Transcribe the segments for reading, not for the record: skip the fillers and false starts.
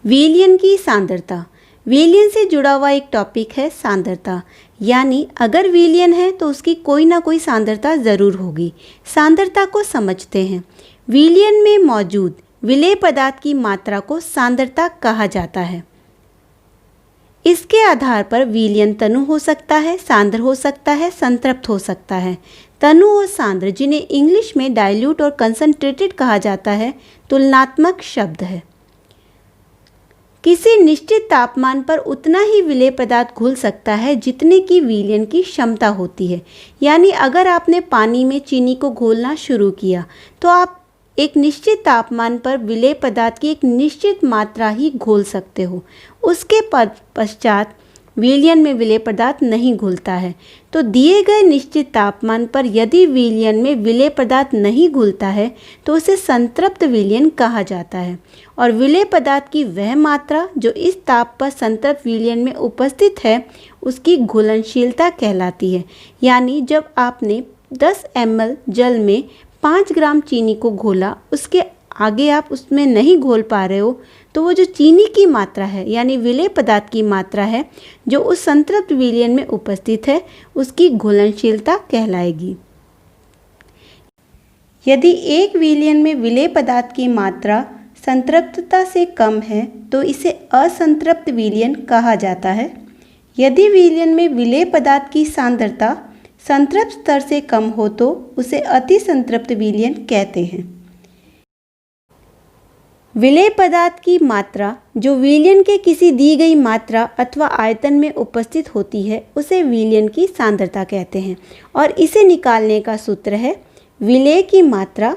विलयन की सांद्रता। विलयन से जुड़ा हुआ एक टॉपिक है सांद्रता, यानी अगर विलयन है तो उसकी कोई ना कोई सांद्रता ज़रूर होगी। सांद्रता को समझते हैं। विलयन में मौजूद विलेय पदार्थ की मात्रा को सांद्रता कहा जाता है। इसके आधार पर विलयन तनु हो सकता है, सांद्र हो सकता है, संतृप्त हो सकता है। तनु और सांद्र, जिन्हें इंग्लिश में डाइल्यूट और कंसंट्रेटेड कहा जाता है, तुलनात्मक शब्द है। किसी निश्चित तापमान पर उतना ही विलेय पदार्थ घुल सकता है जितने की विलयन की क्षमता होती है। यानी अगर आपने पानी में चीनी को घोलना शुरू किया तो आप एक निश्चित तापमान पर विलेय पदार्थ की एक निश्चित मात्रा ही घोल सकते हो। उसके पश्चात विलयन में विलेय पदार्थ नहीं घुलता है। तो दिए गए निश्चित तापमान पर यदि विलयन में विलेय पदार्थ नहीं घुलता है तो उसे संतृप्त विलयन कहा जाता है। और विलेय पदार्थ की वह मात्रा जो इस ताप पर संतृप्त विलयन में उपस्थित है उसकी घुलनशीलता कहलाती है। यानी जब आपने 10 ml जल में 5 ग्राम चीनी को घोला, उसके आगे आप उसमें नहीं घोल पा रहे हो, तो वो जो चीनी की मात्रा है यानी विलेय पदार्थ की मात्रा है जो उस संतृप्त विलयन में उपस्थित है उसकी घुलनशीलता कहलाएगी। यदि एक विलयन में विलेय पदार्थ की मात्रा संतृप्तता से कम है तो इसे असंतृप्त विलयन कहा जाता है। यदि विलयन में विलेय पदार्थ की सांद्रता संतृप्त स्तर से कम हो तो उसे अति संतृप्त विलयन कहते हैं। विलेय पदार्थ की मात्रा जो विलयन के किसी दी गई मात्रा अथवा आयतन में उपस्थित होती है उसे विलयन की सांद्रता कहते हैं। और इसे निकालने का सूत्र है विलेय की मात्रा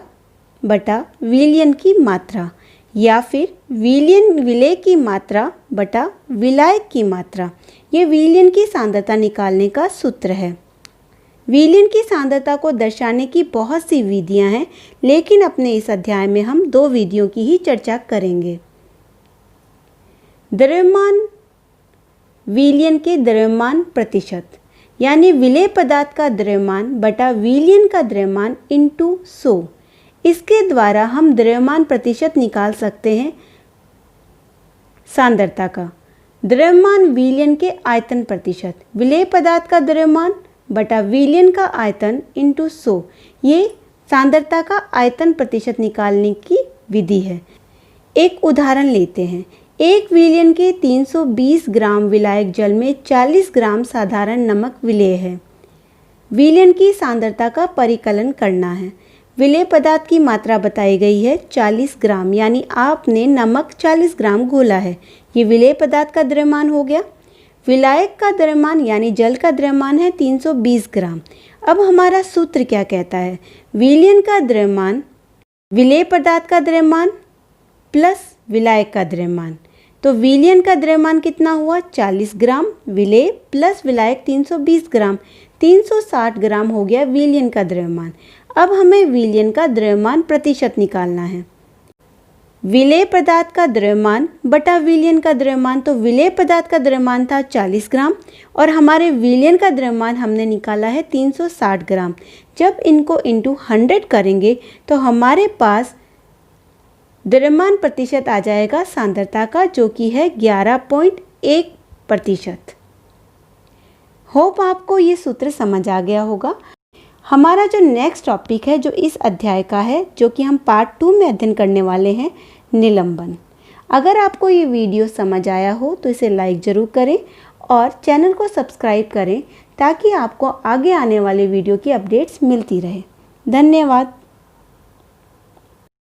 बटा विलयन की मात्रा, या फिर विलेय की मात्रा बटा विलायक की मात्रा। ये विलयन की सांद्रता निकालने का सूत्र है। विलयन की सांद्रता को दर्शाने की बहुत सी विधियां हैं, लेकिन अपने इस अध्याय में हम 2 विधियों की ही चर्चा करेंगे। द्रव्यमान विलयन के द्रव्यमान प्रतिशत, यानी विलेय पदार्थ का द्रव्यमान बटा विलयन का द्रव्यमान इंटू 100। इसके द्वारा हम द्रव्यमान प्रतिशत निकाल सकते हैं सांद्रता का। द्रव्यमान विलयन के आयतन प्रतिशत, विलेय पदार्थ का द्रव्यमान बटा विलयन का आयतन इंटू 100, ये सांद्रता का आयतन प्रतिशत निकालने की विधि है। एक उदाहरण लेते हैं। एक विलयन के 320 ग्राम विलायक जल में 40 ग्राम साधारण नमक विलेय है। विलयन की सांद्रता का परिकलन करना है। विलेय पदार्थ की मात्रा बताई गई है 40 ग्राम, यानी आपने नमक 40 ग्राम घोला है। ये विलेय पदार्थ का द्रव्यमान हो गया। विलायक का द्रव्यमान यानी जल का द्रव्यमान है 320 ग्राम। अब हमारा सूत्र क्या कहता है? विलयन का द्रव्यमान विलेय पदार्थ का द्रव्यमान प्लस विलायक का द्रव्यमान। तो विलयन का द्रव्यमान कितना हुआ? 40 ग्राम, विलेय प्लस विलायक 320 ग्राम, 360 ग्राम हो गया विलयन का द्रव्यमान। अब हमें विलयन का द्रव्यमान प्रतिशत निकालना है। विलेय पदार्थ का द्रव्यमान बटा विलयन का द्रव्यमान, तो विलेय पदार्थ का द्रव्यमान था 40 ग्राम और हमारे विलयन का द्रव्यमान हमने निकाला है 360 ग्राम। जब इनको इंटू 100 करेंगे तो हमारे पास द्रव्यमान प्रतिशत आ जाएगा सांद्रता का, जो कि है 11.1%। होप आपको ये सूत्र समझ आ गया होगा। हमारा जो नेक्स्ट टॉपिक है जो इस अध्याय का है, जो कि हम पार्ट 2 में अध्ययन करने वाले हैं, निलंबन। अगर आपको ये वीडियो समझ आया हो तो इसे लाइक ज़रूर करें और चैनल को सब्सक्राइब करें ताकि आपको आगे आने वाले वीडियो की अपडेट्स मिलती रहे। धन्यवाद।